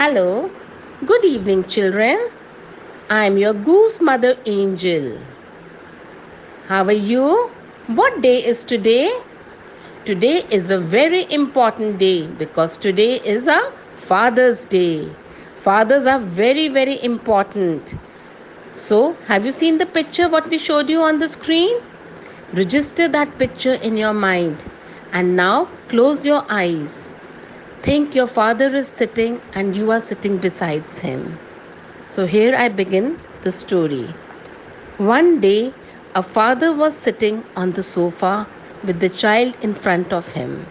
Hello, good evening, children. I'm your goose mother angel. How are you? What day is today? Today is a very important day because today is a Father's Day. Fathers are very, very important. So, have you seen the picture what we showed you on the screen? Register that picture in your mind. And now close your eyes. Think your father is sitting and you are sitting beside him. So here I begin the story. One day, a father was sitting on the sofa with the child in front of him.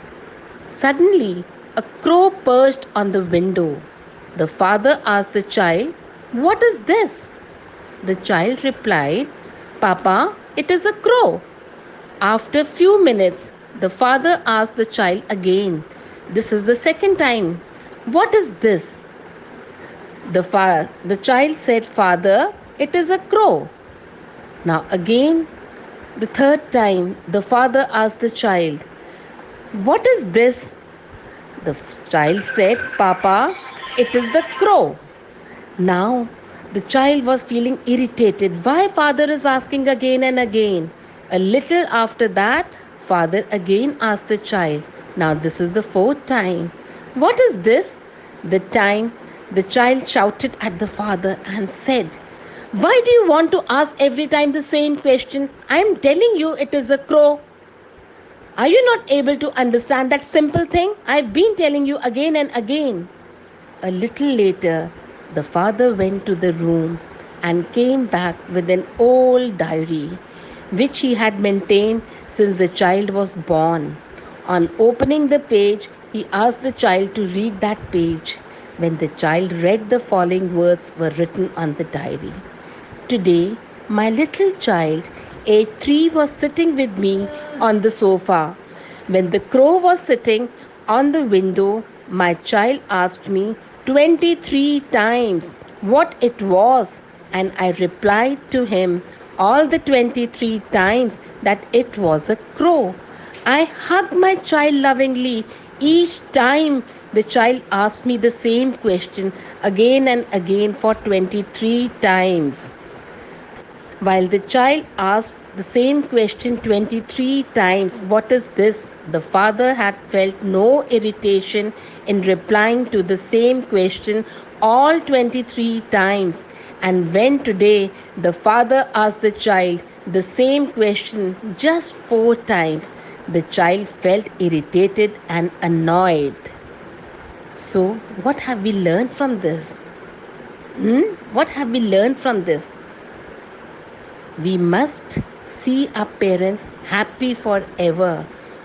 Suddenly, a crow perched on the window. The father asked the child, "What is this?" The child replied, "Papa, it is a crow." After few minutes, the father asked the child again. This is the second time. "What is this?" The child said, "Father, it is a crow." Now again, the third time, the father asked the child, "What is this?" The child said, "Papa, it is the crow." Now the child was feeling irritated. Why father is asking again and again? A little after that, father again asked the child. Now this is the fourth time. "What is this?" The time the child shouted at the father and said, "Why do you want to ask every time the same question? I am telling you it is a crow. Are you not able to understand that simple thing? I've been telling you again and again." A little later, the father went to the room and came back with an old diary which he had maintained since the child was born. On opening the page, he asked the child to read that page. When the child read, the following words were written on the diary. "Today, my little child, aged 3, was sitting with me on the sofa. When the crow was sitting on the window, my child asked me 23 times what it was, and I replied to him all the 23 times that it was a crow. I hugged my child lovingly each time the child asked me the same question again and again for 23 times." While the child asked the same question 23 times, "What is this?" the father had felt no irritation in replying to the same question all 23 times. And when today the father asked the child the same question just 4 times, the child felt irritated and annoyed. So, what have we learned from this? What have we learned from this? We must see our parents happy forever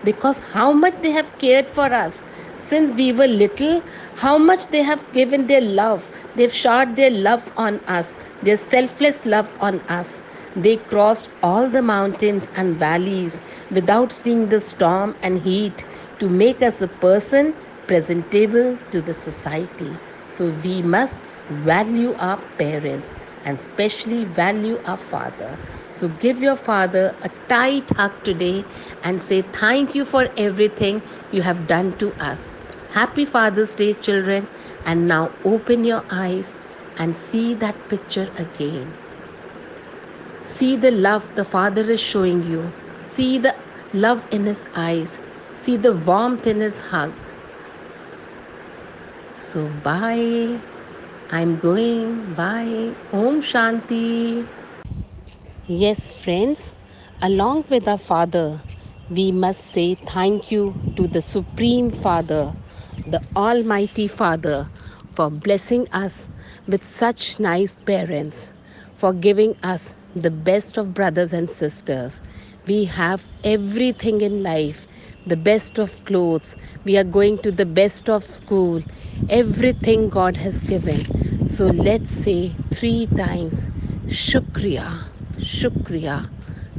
because how much they have cared for us since we were little, how much they have given their love. They've showered their loves on us, their selfless loves on us. They crossed all the mountains and valleys without seeing the storm and heat to make us a person presentable to the society. So we must value our parents and especially value our father. So give your father a tight hug today and say thank you for everything you have done to us. Happy Father's Day, children. And now open your eyes and see that picture again. See the love the father is showing you. See the love in his eyes. See the warmth in his hug. So bye. I'm going. Bye. Om Shanti. Yes, friends, along with our Father, we must say thank you to the Supreme Father, the Almighty Father, for blessing us with such nice parents, for giving us the best of brothers and sisters. We have everything in life, the best of clothes. We are going to the best of school. Everything God has given. So let's say 3 times, Shukriya. Shukriya,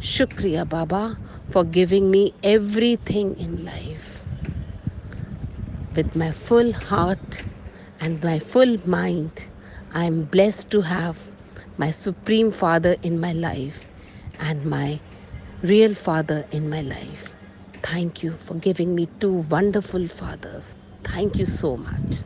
Shukriya Baba for giving me everything in life. With my full heart and my full mind, I am blessed to have my Supreme Father in my life and my real Father in my life. Thank you for giving me 2 wonderful fathers. Thank you so much.